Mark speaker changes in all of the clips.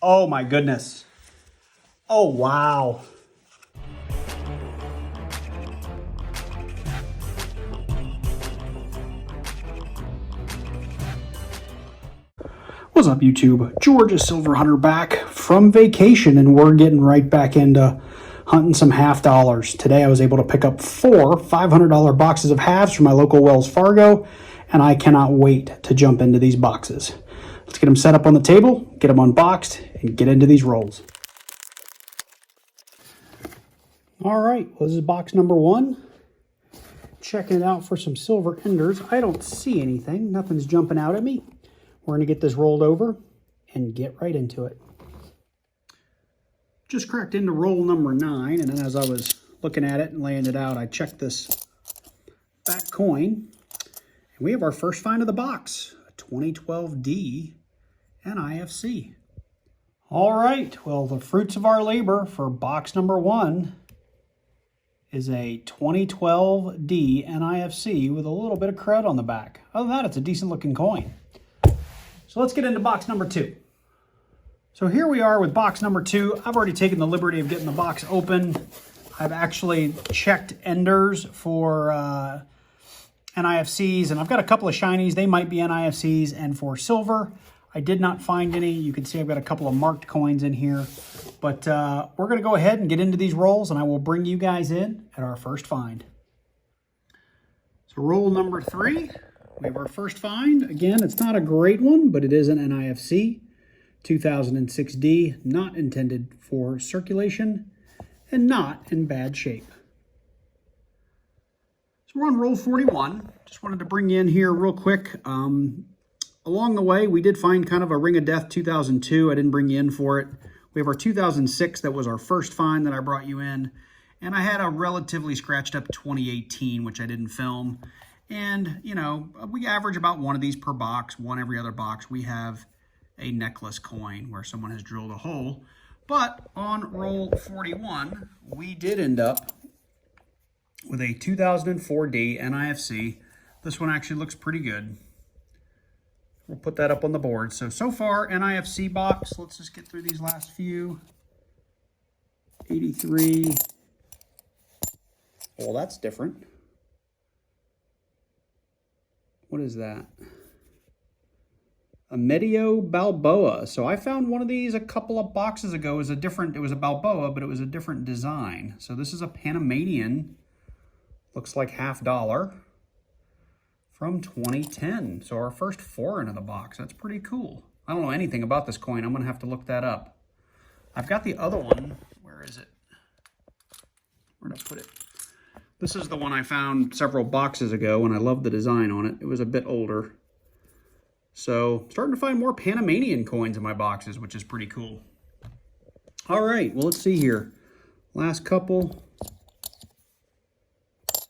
Speaker 1: Oh my goodness. Oh, wow. What's up, YouTube? Georgia Silver Hunter back from vacation, and we're getting right back into hunting some half dollars. Today I was able to pick up 4 $500 boxes of halves from my local Wells Fargo, and I cannot wait to jump into these boxes. Let's get them set up on the table, get them unboxed, and get into these rolls. All right, well, this is box number 1. Checking it out for some silver enders. I don't see anything. Nothing's jumping out at me. We're going to get this rolled over and get right into it. Just cracked into roll number 9, and then as I was looking at it and laying it out, I checked this back coin, and we have our first find of the box, a 2012D NIFC. All right, well, the fruits of our labor for box number 1 is a 2012D NIFC with a little bit of crud on the back. Other than that, it's a decent looking coin. So let's get into box number 2. So here we are with box number 2. I've already taken the liberty of getting the box open. I've actually checked enders for NIFCs, and I've got a couple of shinies. They might be NIFCs, and for silver, I did not find any. You can see I've got a couple of marked coins in here, but we're going to go ahead and get into these rolls, and I will bring you guys in at our first find. So roll number 3. We have our first find. Again, it's not a great one, but it is an NIFC, 2006D, not intended for circulation and not in bad shape. So we're on roll 41. Just wanted to bring you in here real quick. Along the way, we did find kind of a Ring of Death 2002. I didn't bring you in for it. We have our 2006. That was our first find that I brought you in. And I had a relatively scratched up 2018, which I didn't film. And, you know, we average about one of these per box, one every other box. We have a necklace coin where someone has drilled a hole. But on roll 41, we did end up with a 2004D NIFC. This one actually looks pretty good. We'll put that up on the board. So far, NIFC box. Let's just get through these last few. 83. Well, that's different. What is that? A Medio Balboa. So I found one of these a couple of boxes ago. It was a Balboa, but it was a different design. So this is a Panamanian. Looks like $50 from 2010. So our first foreign of the box. That's pretty cool. I don't know anything about this coin. I'm going to have to look that up. I've got the other one. Where is it? Where did I put it? This is the one I found several boxes ago, and I love the design on it. It was a bit older. So, starting to find more Panamanian coins in my boxes, which is pretty cool. All right, well, let's see here. Last couple.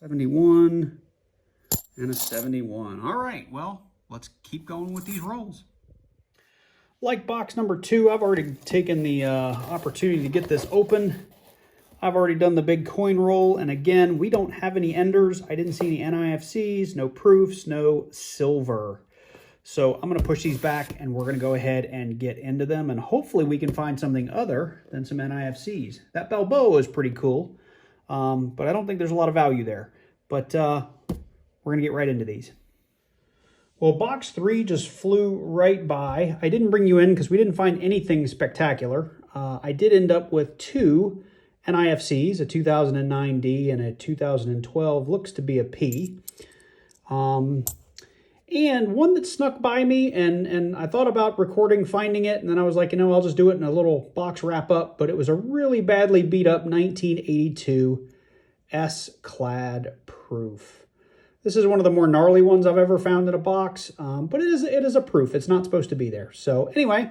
Speaker 1: 71 and a 71. All right, well, let's keep going with these rolls. Like box number 2, I've already taken the opportunity to get this open. I've already done the big coin roll, and again, we don't have any enders. I didn't see any NIFCs, no proofs, no silver. So I'm going to push these back, and we're going to go ahead and get into them, and hopefully we can find something other than some NIFCs. That Balboa is pretty cool, but I don't think there's a lot of value there. But we're going to get right into these. Well, box 3 just flew right by. I didn't bring you in because we didn't find anything spectacular. I did end up with 2 NIFCs, a 2009D and a 2012, looks to be a P. And one that snuck by me, and I thought about recording finding it, and then I was like, you know, I'll just do it in a little box wrap up, but it was a really badly beat up 1982 S-clad proof. This is one of the more gnarly ones I've ever found in a box, but it is a proof. It's not supposed to be there. So anyway,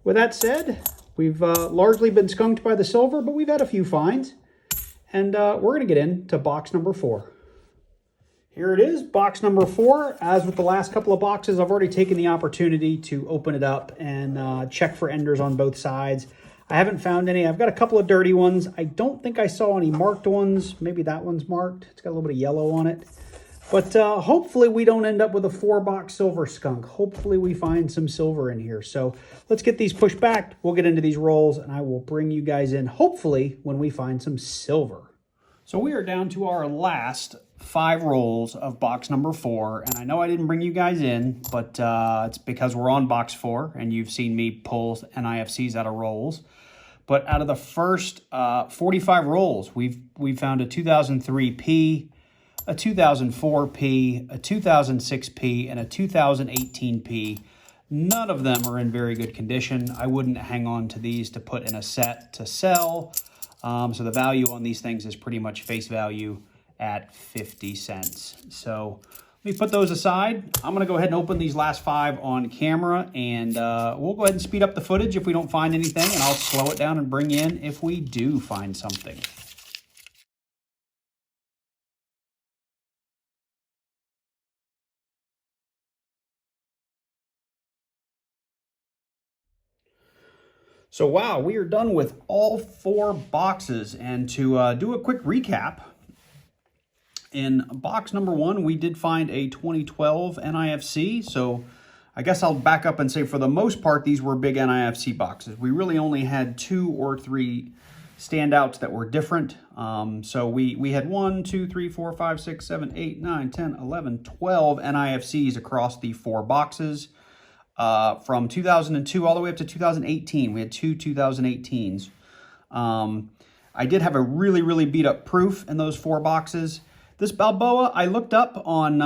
Speaker 1: with that said, we've largely been skunked by the silver, but we've had a few finds. And we're going to get into box number 4. Here it is, box number 4. As with the last couple of boxes, I've already taken the opportunity to open it up and check for enders on both sides. I haven't found any. I've got a couple of dirty ones. I don't think I saw any marked ones. Maybe that one's marked. It's got a little bit of yellow on it. But hopefully we don't end up with a 4-box silver skunk. Hopefully we find some silver in here. So let's get these pushed back. We'll get into these rolls, and I will bring you guys in, hopefully, when we find some silver. So we are down to our last 5 rolls of box number 4. And I know I didn't bring you guys in, but it's because we're on box 4, and you've seen me pull NIFCs out of rolls. But out of the first 45 rolls, we've found a 2003P, a 2004P, a 2006P, and a 2018P. None of them are in very good condition. I wouldn't hang on to these to put in a set to sell. So the value on these things is pretty much face value at 50 cents. So let me put those aside. I'm going to go ahead and open these last 5 on camera, and we'll go ahead and speed up the footage if we don't find anything, and I'll slow it down and bring in if we do find something. So wow, we are done with all 4 boxes. And to do a quick recap, in box number 1, we did find a 2012 NIFC. So I guess I'll back up and say for the most part, these were big NIFC boxes. We really only had 2 or 3 standouts that were different. So we had 1, 2, 3, 4, 5, 6, 7, 8, 9, 10, 11, 12 NIFCs across the 4 boxes. From 2002 all the way up to 2018. We had 2 2018s. I did have a really beat up proof in those 4 boxes. This Balboa, I looked up on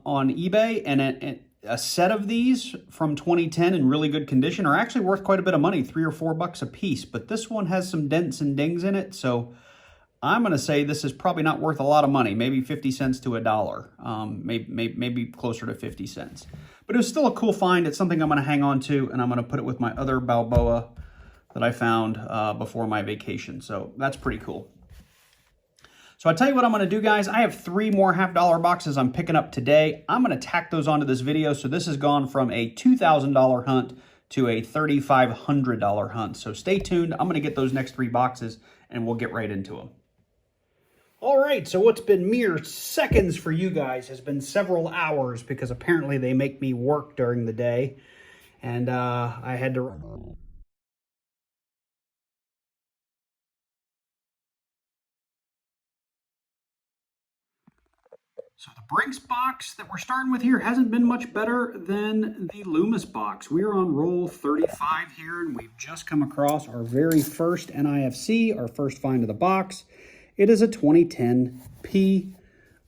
Speaker 1: eBay, and a set of these from 2010 in really good condition are actually worth quite a bit of money, $3 or $4 a piece. But this one has some dents and dings in it, so I'm going to say this is probably not worth a lot of money, maybe 50 cents to $1, maybe closer to 50 cents. But it was still a cool find. It's something I'm going to hang on to, and I'm going to put it with my other Balboa that I found before my vacation. So that's pretty cool. So I'll tell you what I'm going to do, guys. I have 3 more half-dollar boxes I'm picking up today. I'm going to tack those onto this video. So this has gone from a $2,000 hunt to a $3,500 hunt. So stay tuned. I'm going to get those next 3 boxes, and we'll get right into them. All right, so what's been mere seconds for you guys has been several hours, because apparently they make me work during the day, and I had to... So the Brinks box that we're starting with here hasn't been much better than the Loomis box. We're on roll 35 here, and we've just come across our very first NIFC, our first find of the box. It is a 2010P.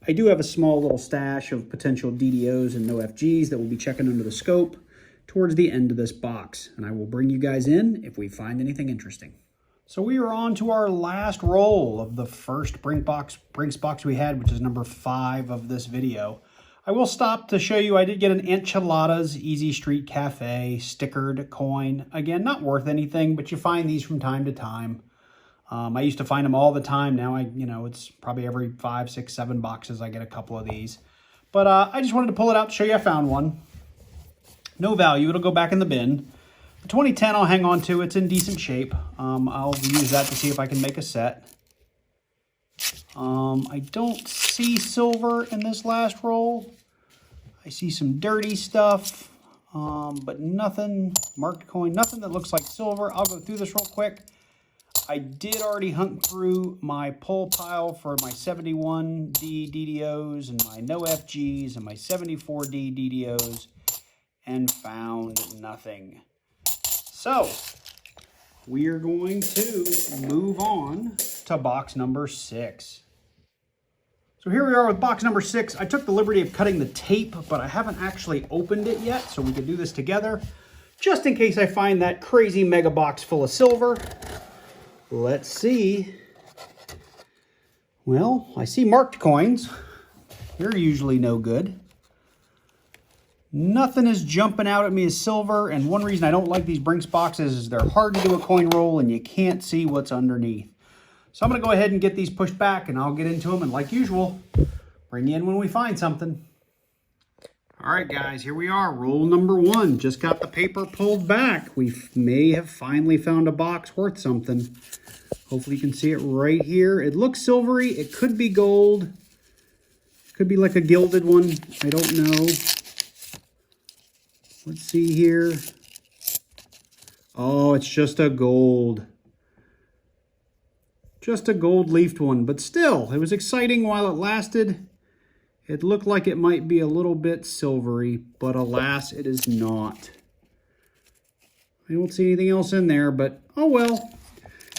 Speaker 1: I do have a small little stash of potential DDOs and NIFCs that we'll be checking under the scope towards the end of this box, and I will bring you guys in if we find anything interesting. So we are on to our last roll of the first Brinks box we had, which is number 5 of this video. I will stop to show you I did get an Enchiladas Easy Street Cafe stickered coin. Again, not worth anything, but you find these from time to time. I used to find them all the time. Now it's probably every 5, 6, 7 boxes I get a couple of these. But I just wanted to pull it out to show you I found one. No value. It'll go back in the bin. The 2010 I'll hang on to. It's in decent shape. I'll use that to see if I can make a set. I don't see silver in this last roll. I see some dirty stuff, but nothing, marked coin, nothing that looks like silver. I'll go through this real quick. I did already hunt through my pull pile for my 71D DDOs and my NIFCs and my 74D DDOs and found nothing. So we are going to move on to box number 6. So here we are with box number 6. I took the liberty of cutting the tape, but I haven't actually opened it yet, so we could do this together just in case I find that crazy mega box full of silver. Let's see. Well, I see marked coins. They're usually no good. Nothing is jumping out at me as silver, and one reason I don't like these Brinks boxes is they're hard to do a coin roll and you can't see what's underneath. So I'm going to go ahead and get these pushed back, and I'll get into them, and like usual, bring you in when we find something. All right, guys, here we are. Roll number 1. Just got the paper pulled back. We may have finally found a box worth something. Hopefully you can see it right here. It looks silvery. It could be gold. Could be like a gilded one. I don't know. Let's see here. Oh, it's just a gold. Just a gold leafed one, but still, it was exciting while it lasted. It looked like it might be a little bit silvery, but alas, it is not. I don't see anything else in there, but oh well.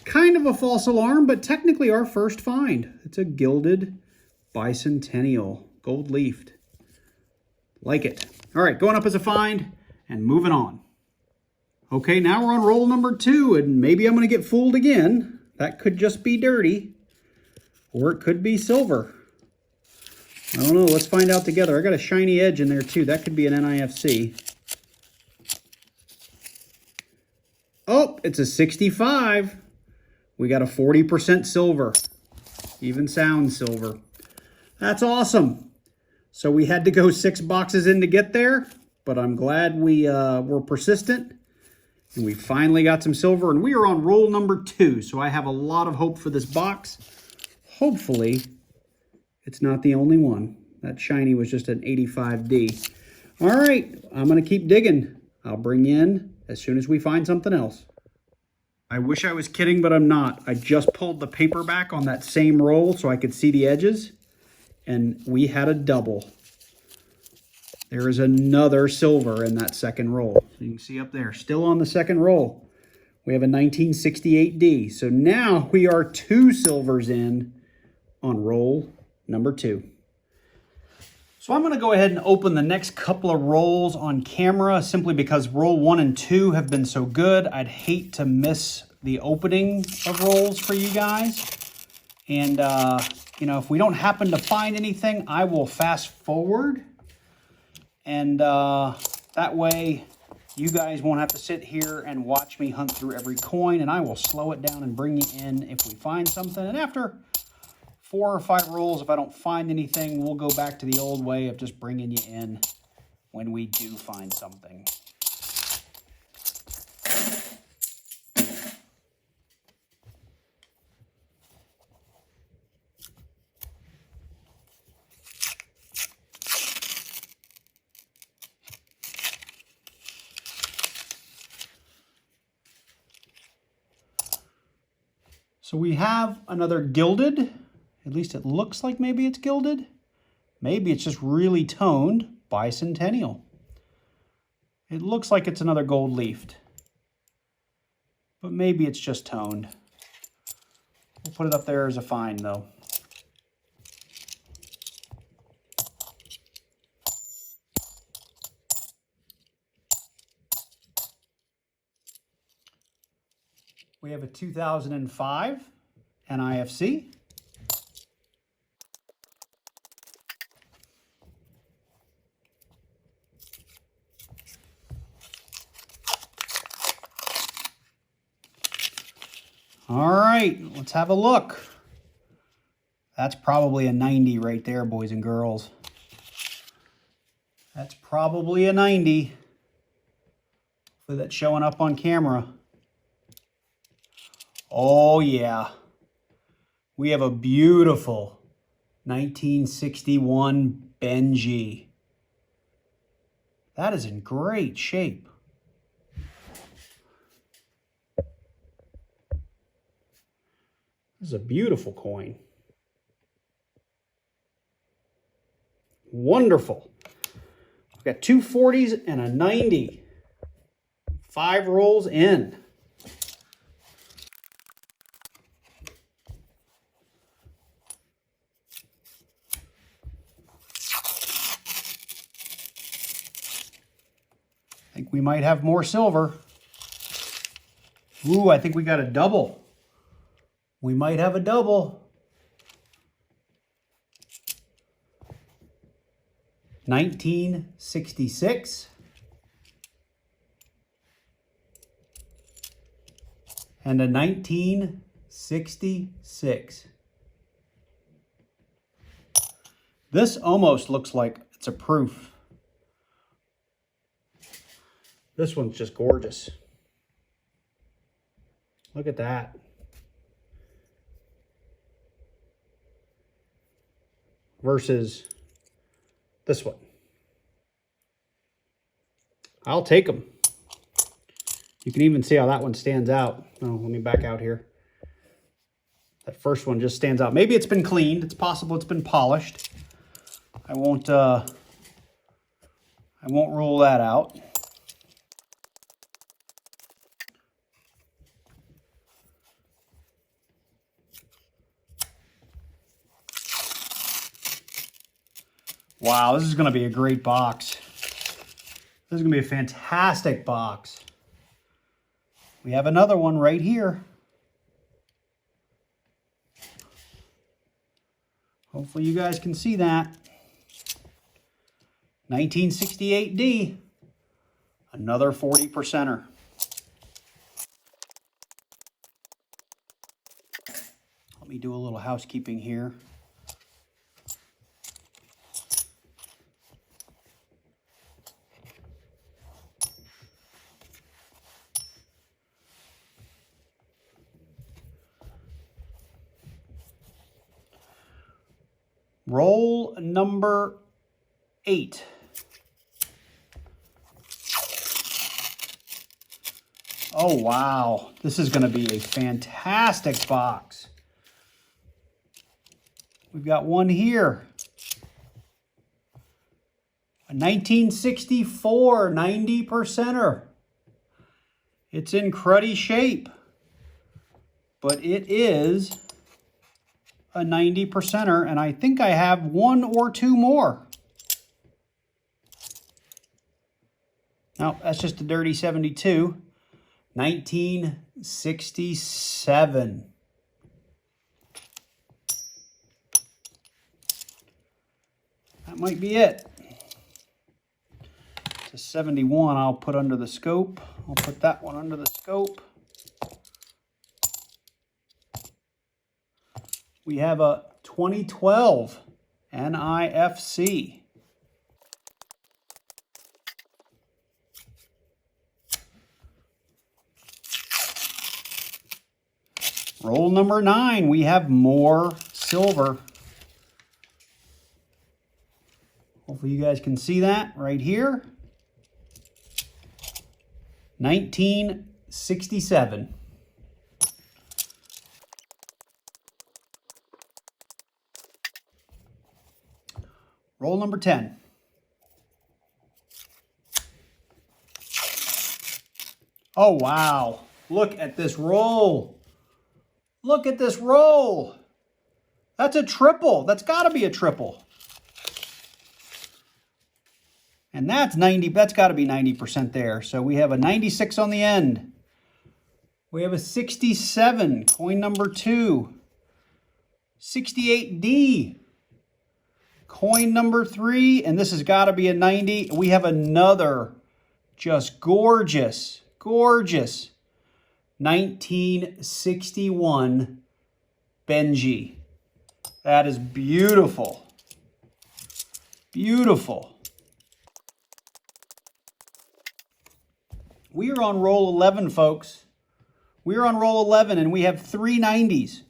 Speaker 1: Kind of a false alarm, but technically our first find. It's a gilded bicentennial, gold leafed. Like it. All right, going up as a find and moving on. Okay, now we're on roll number 2, and maybe I'm going to get fooled again. That could just be dirty, or it could be silver. I don't know. Let's find out together. I got a shiny edge in there too. That could be an NIFC. Oh, it's a 65. We got a 40% silver. Even sound silver. That's awesome. So we had to go 6 boxes in to get there, but I'm glad we were persistent. And we finally got some silver, and we are on roll number 2. So I have a lot of hope for this box. Hopefully, it's not the only one. That shiny was just an 85D. All right, I'm going to keep digging. I'll bring you in as soon as we find something else. I wish I was kidding, but I'm not. I just pulled the paper back on that same roll so I could see the edges, and we had a double. There is another silver in that second roll. So you can see up there, still on the second roll, we have a 1968D. So now we are 2 silvers in on roll number 2. So I'm going to go ahead and open the next couple of rolls on camera simply because roll 1 and 2 have been so good. I'd hate to miss the opening of rolls for you guys. And, you know, if we don't happen to find anything, I will fast forward. And that way you guys won't have to sit here and watch me hunt through every coin, and I will slow it down and bring you in if we find something. And after 4 or 5 rolls, if I don't find anything, we'll go back to the old way of just bringing you in when we do find something. So we have another gilded. At least it looks like maybe it's gilded. Maybe it's just really toned bicentennial. It looks like it's another gold leafed. But maybe it's just toned. We'll put it up there as a find though. We have a 2005 NIFC. All right, let's have a look. That's probably a 90 right there, boys and girls. That's probably a 90. Hopefully that's showing up on camera. Oh yeah, we have a beautiful 1961 Benjis. That is in great shape. This is a beautiful coin. Wonderful. We've got 2 40s and a 90. 5 rolls in. I think we might have more silver. Ooh, I think we got a double. We might have a double. 1966. And a 1966. This almost looks like it's a proof. This one's just gorgeous. Look at that. Versus This one. I'll take them. You can even see how that one stands out. Oh, let me back out here. That first one just stands out. Maybe it's been cleaned. It's possible it's been polished. I won't rule that out. Wow, this is going to be a great box. This is going to be a fantastic box. We have another one right here. Hopefully you guys can see that. 1968D. Another 40%er. Let me do a little housekeeping here. Roll number 8. Oh, wow. This is going to be a fantastic box. We've got one here. A 1964 90%er. It's in cruddy shape, but it is a 90%er, and I think I have one or two more. No, that's just a dirty 72. 1967. That might be it. It's a 71 I'll put under the scope. I'll put that one under the scope. We have a 2012 NIFC. Roll number 9, we have more silver. Hopefully you guys can see that right here. 1967. Roll number 10. Oh, wow. Look at this roll. Look at this roll. That's a triple. That's got to be a triple. And that's 90. That's got to be 90% there. So we have a 96 on the end. We have a 67, coin number 2. 68D, coin number 3. And this has got to be a 90. We have another just gorgeous, gorgeous 1961 Benjis. That is beautiful. Beautiful. We are on roll 11, folks. We are on roll 11, and we have 3 90s.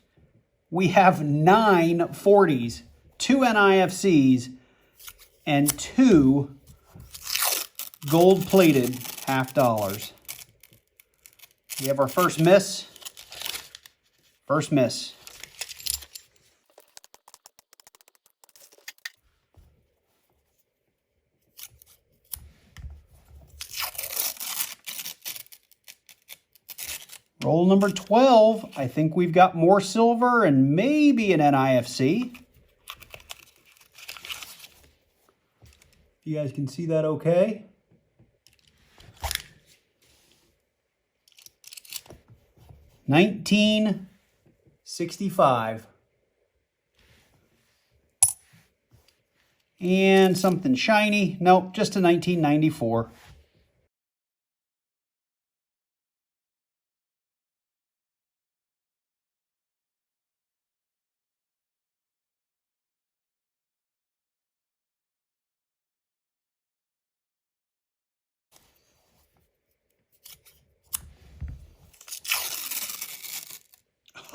Speaker 1: We have 9 40s, 2 NIFCs, and 2 gold-plated half dollars. We have our first miss. First miss. Roll number 12. I think we've got more silver and maybe an NIFC. You guys can see that okay? $19.65. And something shiny. Nope, just a 1994.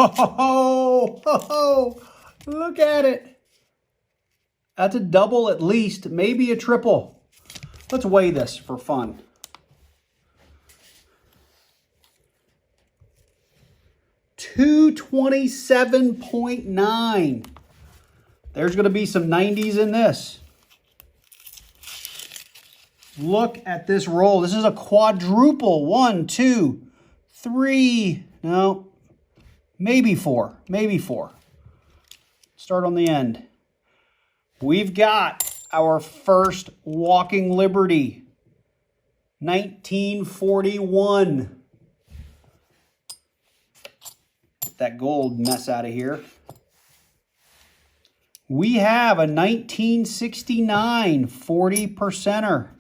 Speaker 1: Oh, look at it. That's a double at least, maybe a triple. Let's weigh this for fun. 227.9. There's going to be some 90s in this. Look at this roll. This is a quadruple. 1, 2, 3. No, maybe 4. Maybe 4. Start on the end. We've got our first walking Liberty. 1941. Get that gold mess out of here. We have a 1969 40%er.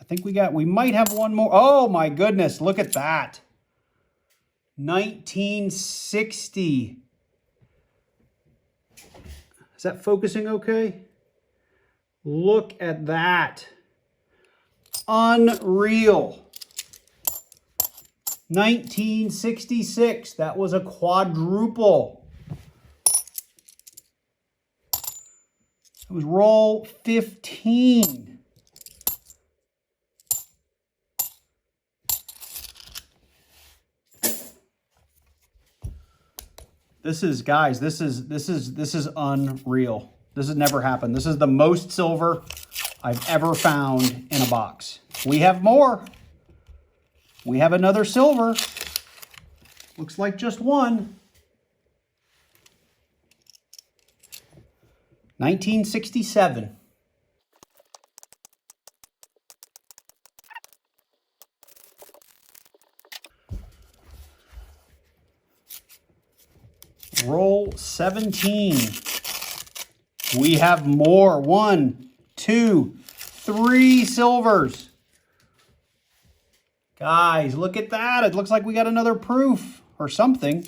Speaker 1: I think we might have one more. Oh my goodness, look at that. 1960. Is that focusing okay? Look at that. Unreal. 1966. That was a quadruple. It was roll 15. This is, guys, this is unreal. This has never happened. This is the most silver I've ever found in a box. We have more. We have another silver. Looks like just one. 1967. Roll 17. We have more. 1, 2, 3 silvers. Guys, look at that. It looks like we got another proof or something.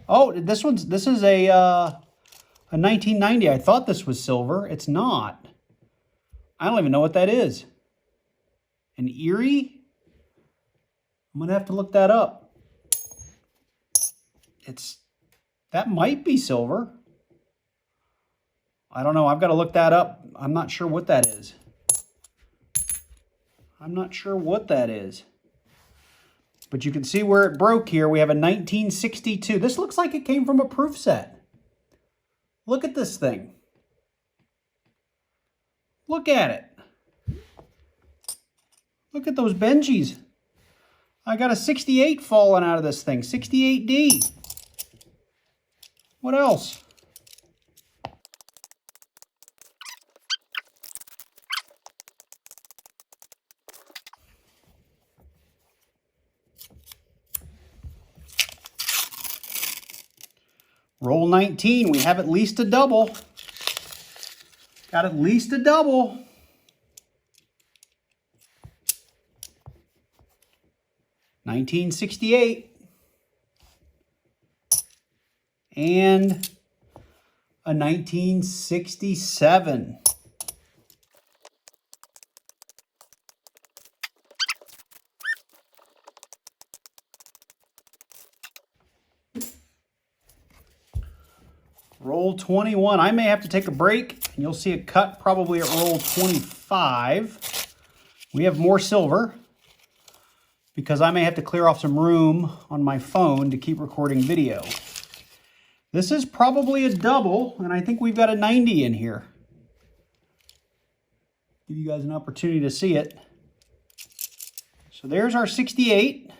Speaker 1: Oh, this is a 1990. I thought this was silver. It's not. I don't even know what that is. An Erie? I'm going to have to look that up. That might be silver. I don't know. I've got to look that up. I'm not sure what that is. I'm not sure what that is. But you can see where it broke here. We have a 1962. This looks like it came from a proof set. Look at this thing. Look at it. Look at those Benjis. I got a 68 falling out of this thing. 68D. What else? Roll 19. We have at least a double. Got at least a double. $1968. And a 1967. Roll 21. I may have to take a break, and you'll see a cut probably at roll 25. We have more silver because I may have to clear off some room on my phone to keep recording video. This is probably a double, and I think we've got a 90 in here. Give you guys an opportunity to see it. So there's our 68.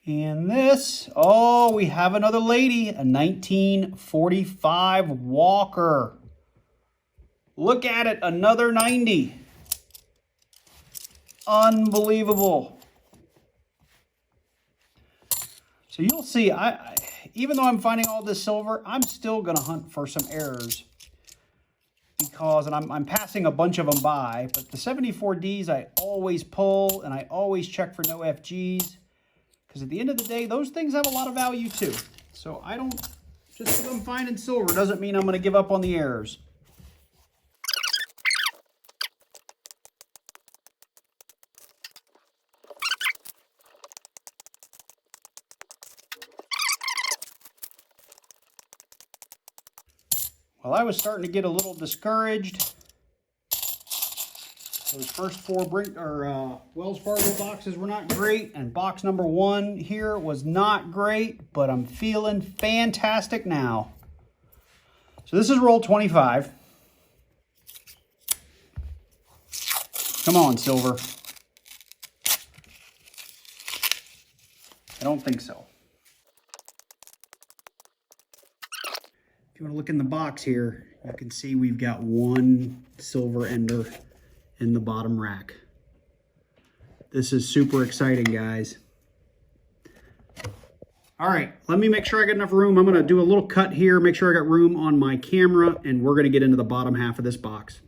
Speaker 1: And this, oh, we have another lady, a 1945 Walker. Look at it, another 90. Unbelievable. So you'll see, even though I'm finding all this silver, I'm still going to hunt for some errors. Because, and I'm passing a bunch of them by, but the 74Ds I always pull, and I always check for no FGs. Because at the end of the day, those things have a lot of value too. So I don't, just because I'm finding silver doesn't mean I'm going to give up on the errors. Well, I was starting to get a little discouraged. Those first 4 Wells Fargo boxes were not great, and box number 1 here was not great, but I'm feeling fantastic now. So this is roll 25. Come on, silver. I don't think so. If you want to look in the box here, you can see we've got 1 silver ender in the bottom rack. This is super exciting, guys. All right, let me make sure I got enough room. I'm gonna do a little cut here, make sure I got room on my camera, and we're gonna get into the bottom half of this box.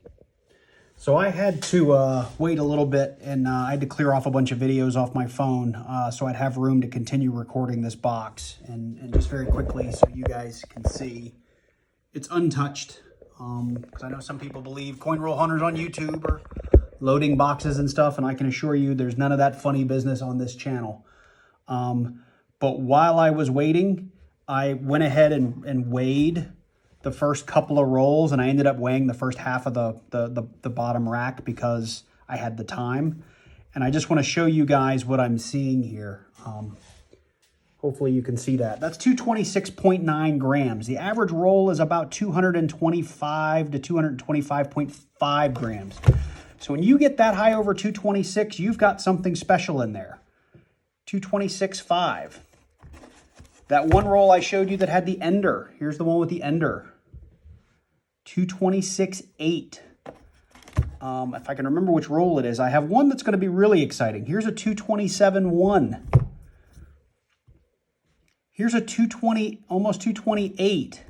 Speaker 1: So I had to wait a little bit, and I had to clear off a bunch of videos off my phone so I'd have room to continue recording this box. And just very quickly, so you guys can see, it's untouched. Because I know some people believe coin roll hunters on YouTube are loading boxes and stuff, and I can assure you there's none of that funny business on this channel. But while I was waiting, I went ahead and weighed the first couple of rolls, and I ended up weighing the first half of the bottom rack because I had the time. And I just want to show you guys what I'm seeing here. Hopefully you can see that. That's 226.9 grams. The average roll is about 225 to 225.5 grams. So when you get that high over 226, you've got something special in there. 226.5. That one roll I showed you that had the ender. Here's the one with the ender. 226.8. If I can remember which roll it is, I have one that's going to be really exciting. Here's a 227.1. Here's a 220, almost 228.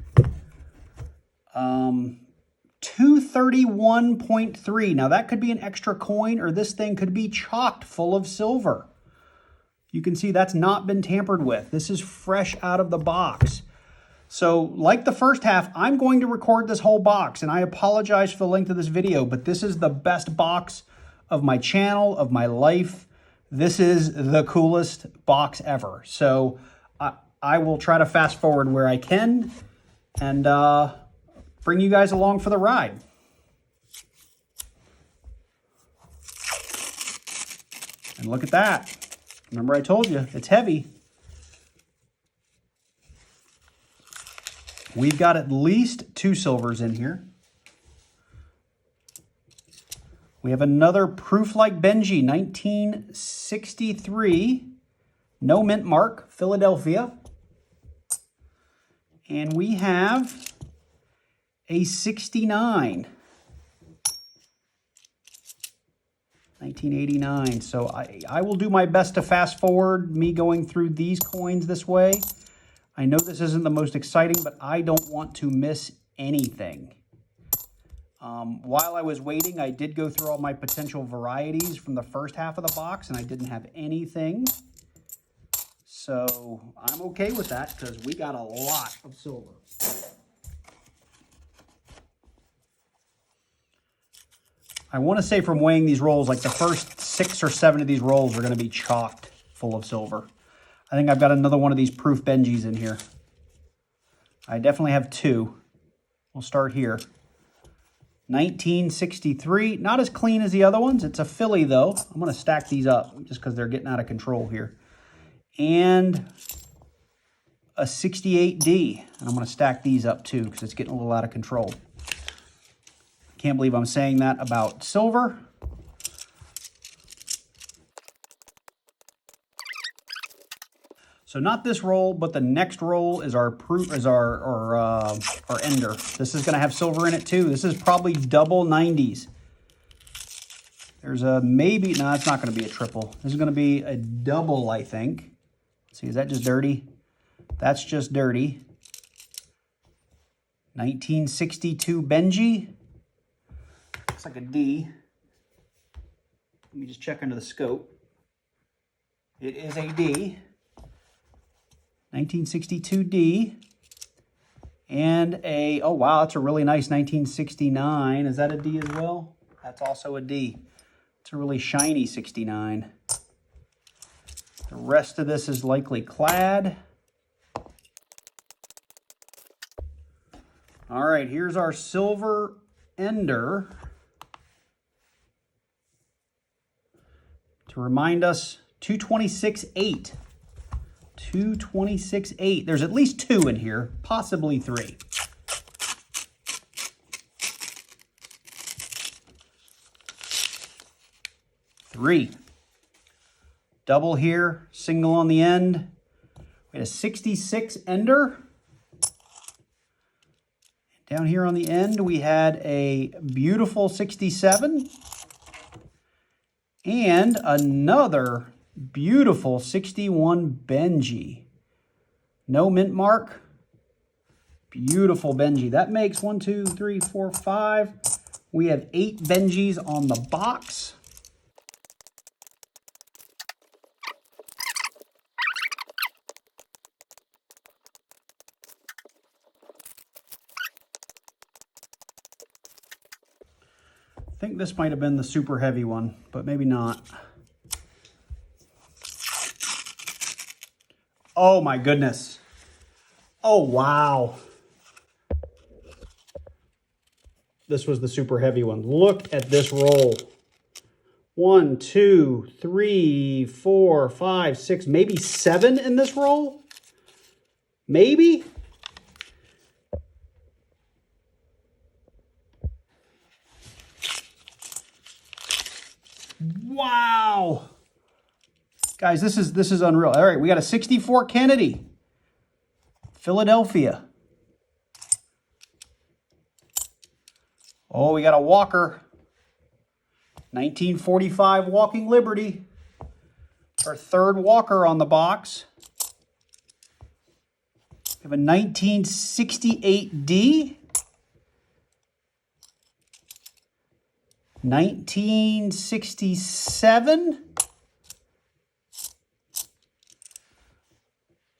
Speaker 1: 231.3. Now that could be an extra coin, or this thing could be chocked full of silver. You can see that's not been tampered with. This is fresh out of the box. So like the first half, I'm going to record this whole box, and I apologize for the length of this video, but this is the best box of my channel, of my life. This is the coolest box ever. So I will try to fast forward where I can and bring you guys along for the ride. And look at that. Remember I told you, it's heavy. We've got at least 2 silvers in here. We have another Proof Like Benji, 1963. No mint mark, Philadelphia. And we have a 69. 1989. So I will do my best to fast forward me going through these coins this way. I know this isn't the most exciting, but I don't want to miss anything. While I was waiting, I did go through all my potential varieties from the first half of the box, and I didn't have anything. So I'm okay with that because we got a lot of silver. I want to say from weighing these rolls, like the first 6 or 7 of these rolls are going to be chocked full of silver. I think I've got another one of these Proof Benjis in here. I definitely have 2. We'll start here. 1963, not as clean as the other ones. It's a Philly though. I'm going to stack these up just because they're getting out of control here. And a 68D. And I'm going to stack these up too because it's getting a little out of control. Can't believe I'm saying that about silver. So not this roll, but the next roll is our ender. This is going to have silver in it too. This is probably double 90s. There's a maybe, no, it's not going to be a triple. This is going to be a double, I think. Let's see, is that just dirty? That's just dirty. 1962 Benji. Looks like a D. Let me just check under the scope. It is a D. 1962D. And a, oh wow, that's a really nice 1969. Is that a D as well? That's also a D. It's a really shiny 69. The rest of this is likely clad. All right, here's our silver ender. To remind us, 226.8. 226.8. There's at least 2 in here, possibly 3. Three. Double here, single on the end. We had a 66 ender. Down here on the end, we had a beautiful 67. And another beautiful 61 Benji. No mint mark. Beautiful Benji. That makes 1, 2, 3, 4, 5. We have 8 Benjis on the box. I think this might have been the super heavy one, but maybe not. Oh my goodness. Oh wow. This was the super heavy one. Look at this roll. 1, 2, 3, 4, 5, 6, maybe 7 in this roll? Maybe? Wow. Guys, this is unreal. All right, we got a 64 Kennedy. Philadelphia. Oh, we got a Walker. 1945 Walking Liberty. Our third Walker on the box. We have a 1968D. 1967.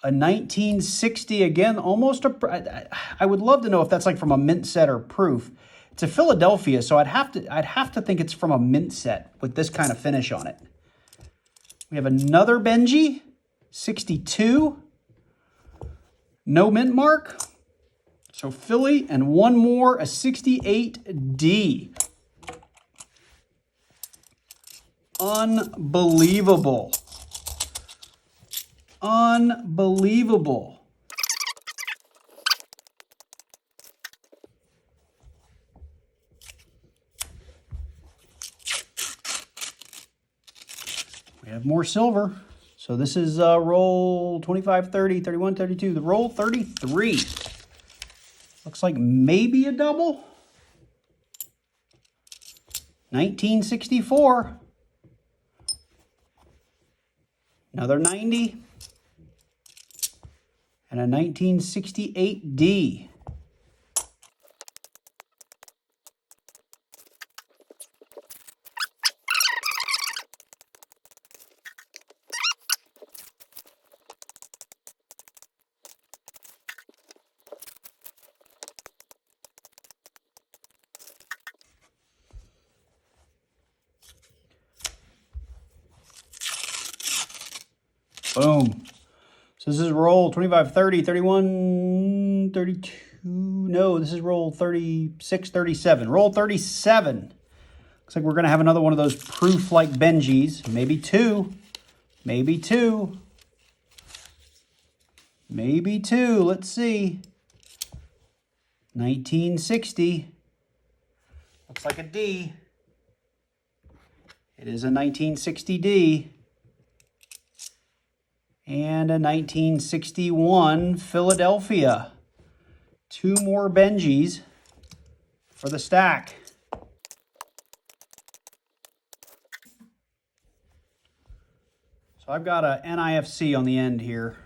Speaker 1: A 1960 again, almost a. I would love to know if that's like from a mint set or proof. It's a Philadelphia, so I'd have to think it's from a mint set with this kind of finish on it. We have another Benji, 62. No mint mark. So Philly, and one more, a 68D. Unbelievable. Unbelievable. We have more silver. So this is roll 25, 30, 31, 32. The roll 33. Looks like maybe a double. 1964. Another 90. And a 1968D. Boom. So this is roll 25, 30, 31, 32. No, this is roll 36, 37. Roll 37. Looks like we're going to have another one of those proof-like Benjis. Maybe 2. Maybe 2. Maybe 2. Let's see. 1960. Looks like a D. It is a 1960D. And a 1961 Philadelphia. 2 more Benjis for the stack. So I've got a NIFC on the end here.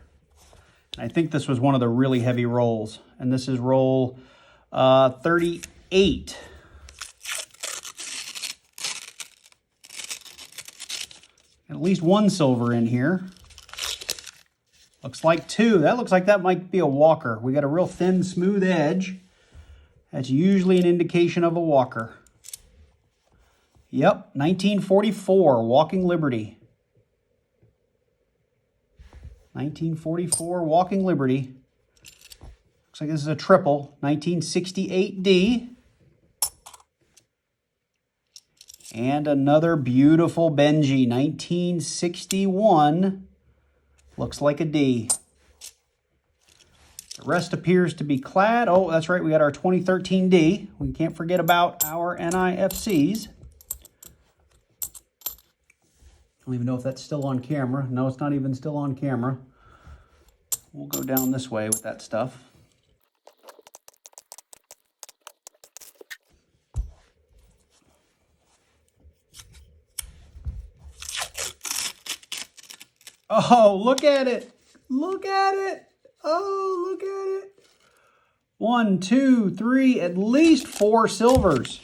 Speaker 1: I think this was one of the really heavy rolls. And this is roll 38. At least 1 silver in here. Looks like 2. That looks like that might be a Walker. We got a real thin, smooth edge. That's usually an indication of a Walker. Yep, 1944, Walking Liberty. 1944, Walking Liberty. Looks like this is a triple, 1968D. And another beautiful Benji, 1961. Looks like a D. The rest appears to be clad. Oh, that's right, we got our 2013D. We can't forget about our NIFCs. I don't even know if that's still on camera. No, it's not even still on camera. We'll go down this way with that stuff. Oh, look at it. Look at it. Oh, look at it. 1, 2, 3, at least 4 silvers.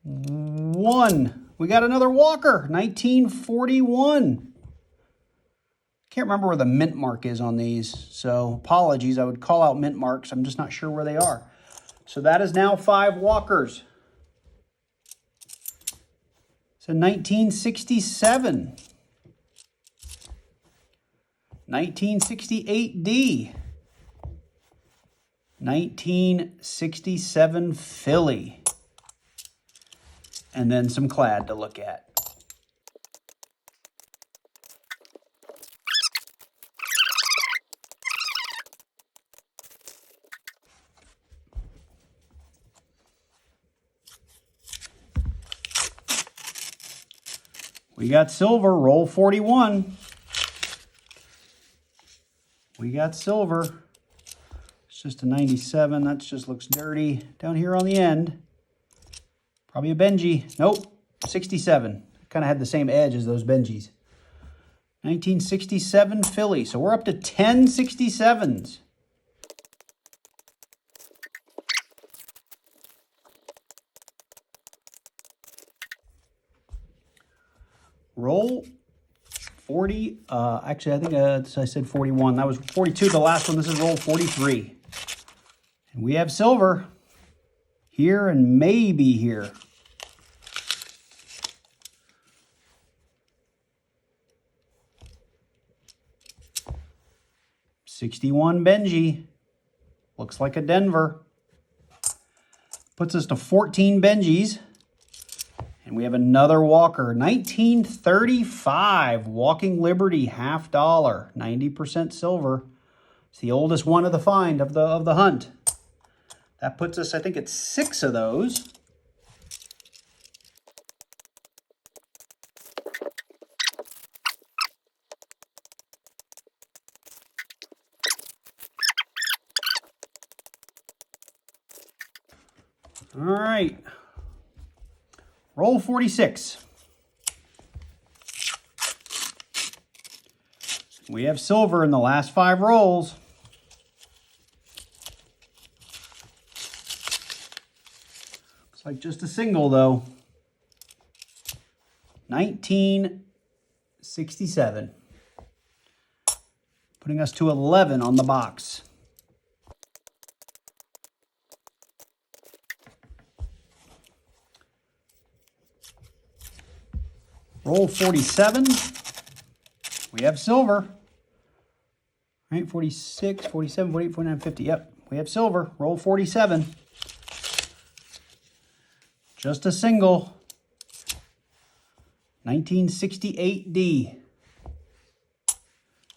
Speaker 1: 1. We got another Walker, 1941. Can't remember where the mint mark is on these, so apologies. I would call out mint marks. I'm just not sure where they are. So that is now 5 Walkers. So 1967. 1968D. 1967 Philly. And then some clad to look at. We got silver, roll 41. We got silver. It's just a 97. That just looks dirty. Down here on the end, probably a Benji. Nope, 67. Kind of had the same edge as those Benjis. 1967 Philly. So we're up to 10 67s. Roll 40. Actually, I think I said 41. That was 42, the last one. This is roll 43. And we have silver here and maybe here. '61 Benji. Looks like a Denver. Puts us to 14 Benjis. And we have another Walker, 1935 Walking Liberty, $50, 90% silver. It's the oldest one of the find of the hunt. That puts us, I think, at 6 of those. All right. Roll 46. We have silver in the last 5 rolls. Looks like just a single, though. 1967. Putting us to 11 on the box. Roll 47. We have silver. Right, 46, 47, 48, 49, 50. Yep, we have silver. Roll 47. Just a single. 1968D.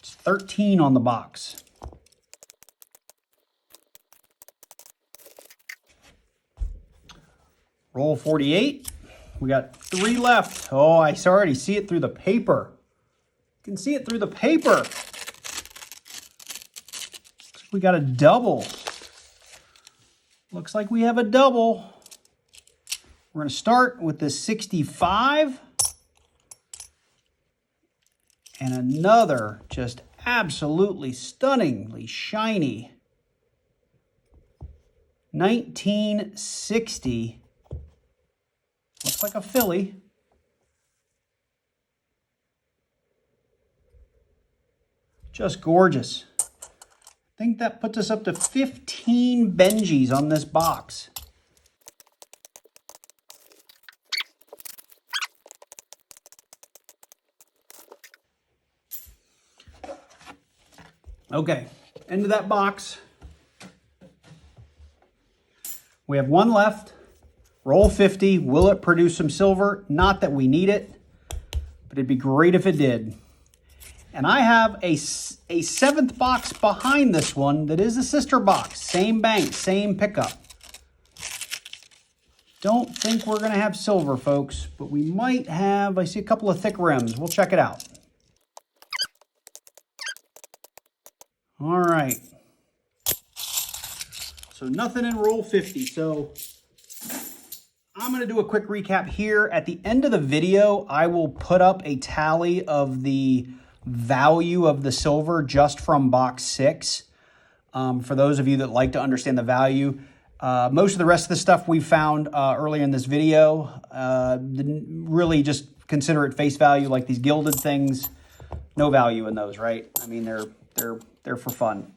Speaker 1: It's 13 on the box. Roll 48. We got 3 left. Oh, I already see it through the paper. You can see it through the paper. We got a double. Looks like we have a double. We're going to start with the 65. And another just absolutely stunningly shiny 1960. Looks like a Philly. Just gorgeous. I think that puts us up to 15 Benjis on this box. Okay, into that box. We have one left. Roll 50. Will it produce some silver? Not that we need it, but it'd be great if it did. And I have a seventh box behind this one that is a sister box. Same bank, same pickup. Don't think we're going to have silver, folks, but we might have, I see a couple of thick rims. We'll check it out. All right. So nothing in roll 50. So I'm going to do a quick recap here. At the end of the video, I will put up a tally of the value of the silver just from box 6. For those of you that like to understand the value, most of the rest of the stuff we found earlier in this video, didn't really just consider it face value, like these gilded things. No value in those, right? I mean, they're for fun.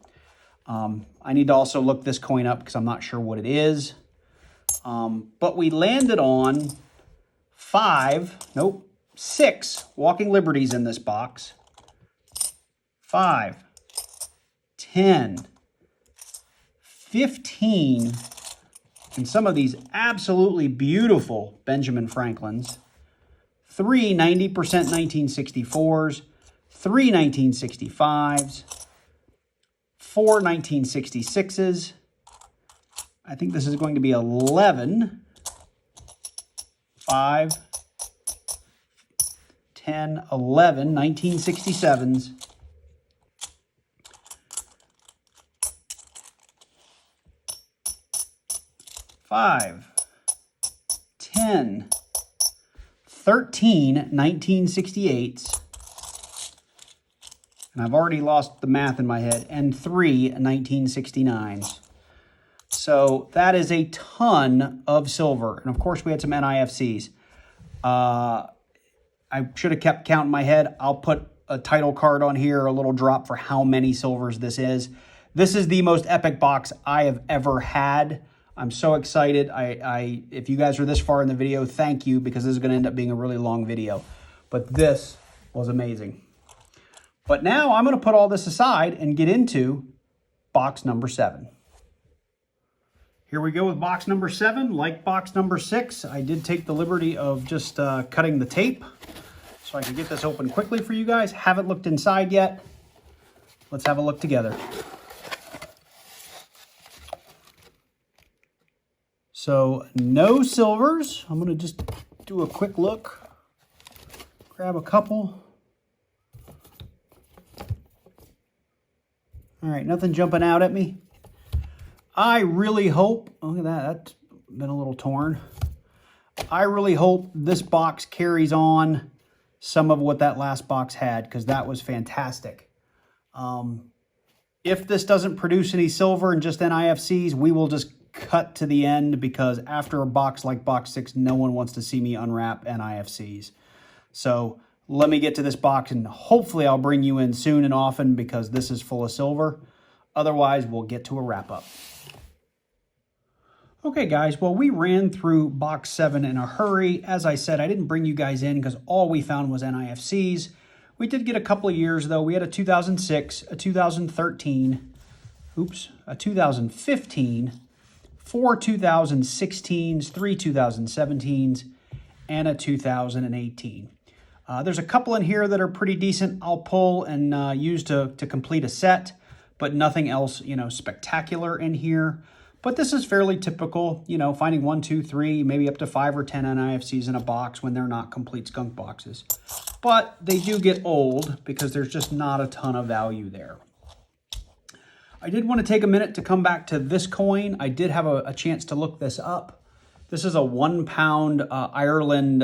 Speaker 1: I need to also look this coin up because I'm not sure what it is. But we landed on 6 walking liberties in this box. 5, 10, 15, and some of these absolutely beautiful Benjamin Franklins. 3 90% 1964s, 3 1965s, 4 1966s. I think this is going to be 11, 5, 10, 11 1967s. 5, 10, 13 1968s, and I've already lost the math in my head, and 3 1969s. So that is a ton of silver. And of course we had some NIFCs. I should have kept count in my head. I'll put a title card on here, a little drop for how many silvers this is. This is the most epic box I have ever had. I'm so excited. If you guys are this far in the video, thank you, because this is going to end up being a really long video. But this was amazing. But now I'm going to put all this aside and get into box number 7. Here we go with box number 7. Like box number 6, I did take the liberty of just cutting the tape so I could get this open quickly for you guys. Haven't looked inside yet. Let's have a look together. So no silvers. I'm going to just do a quick look. Grab a couple. All right, nothing jumping out at me. I really hope, look at that, that's been a little torn. I really hope this box carries on some of what that last box had, because that was fantastic. If this doesn't produce any silver and just NIFCs, we will just cut to the end, because after a box like box 6, no one wants to see me unwrap NIFCs. So let me get to this box, and hopefully I'll bring you in soon and often, because this is full of silver. Otherwise, we'll get to a wrap-up. Okay, guys, well, we ran through box 7 in a hurry. As I said, I didn't bring you guys in because all we found was NIFCs. We did get a couple of years, though. We had a 2006, a 2013, a 2015, 4 2016s, 3 2017s, and a 2018. There's a couple in here that are pretty decent. I'll pull and use to complete a set, but nothing else, spectacular in here. But this is fairly typical, finding 1, 2, 3, maybe up to 5 or 10 NIFCs in a box when they're not complete skunk boxes. But they do get old because there's just not a ton of value there. I did want to take a minute to come back to this coin. I did have a chance to look this up. This is a £1 Ireland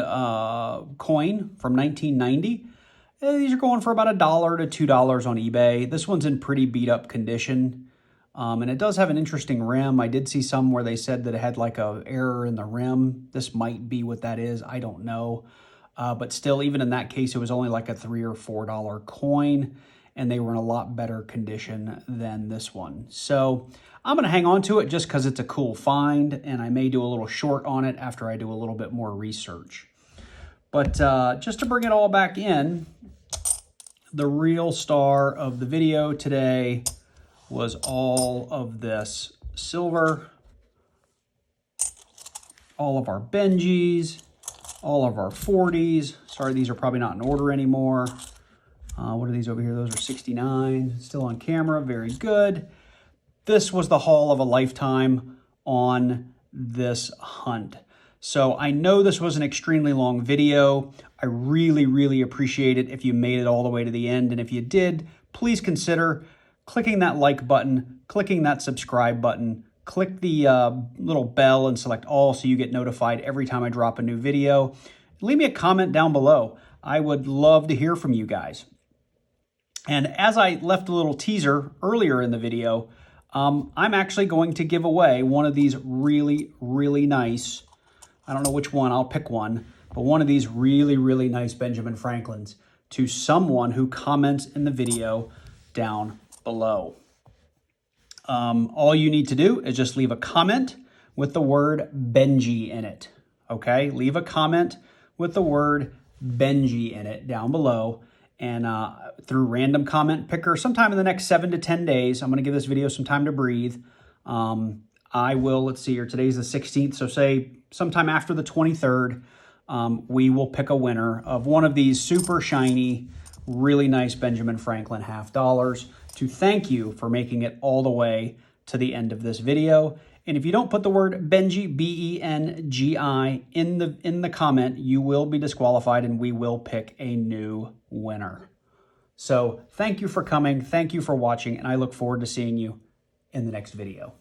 Speaker 1: coin from 1990. These are going for about $1 to $2 on eBay. This one's in pretty beat up condition. And it does have an interesting rim. I did see some where they said that it had like a error in the rim. This might be what that is. I don't know. But still, even in that case, it was only like a $3 or $4 coin, and they were in a lot better condition than this one. So I'm going to hang on to it just because it's a cool find, and I may do a little short on it after I do a little bit more research. But just to bring it all back in, the real star of the video today was all of this silver, all of our Benjis, all of our 40s. Sorry, these are probably not in order anymore. What are these over here? Those are 69. Still on camera. Very good. This was the haul of a lifetime on this hunt. So I know this was an extremely long video. I really, really appreciate it if you made it all the way to the end. And if you did, please consider clicking that like button, clicking that subscribe button, click the little bell and select all so you get notified every time I drop a new video. Leave me a comment down below. I would love to hear from you guys. And as I left a little teaser earlier in the video, I'm actually going to give away one of these really, really nice, I don't know which one, I'll pick one, but one of these really, really nice Benjamin Franklins to someone who comments in the video down below. All you need to do is just leave a comment with the word Benji in it, okay? Leave a comment with the word Benji in it down below, and through random comment picker, sometime in the next 7 to 10 days, I'm going to give this video some time to breathe. I will, let's see here, today's the 16th, so say sometime after the 23rd, we will pick a winner of one of these super shiny, really nice Benjamin Franklin $50 to thank you for making it all the way to the end of this video. And if you don't put the word Benji, B-E-N-G-I, in the comment, you will be disqualified and we will pick a new winner. So thank you for coming, thank you for watching, and I look forward to seeing you in the next video.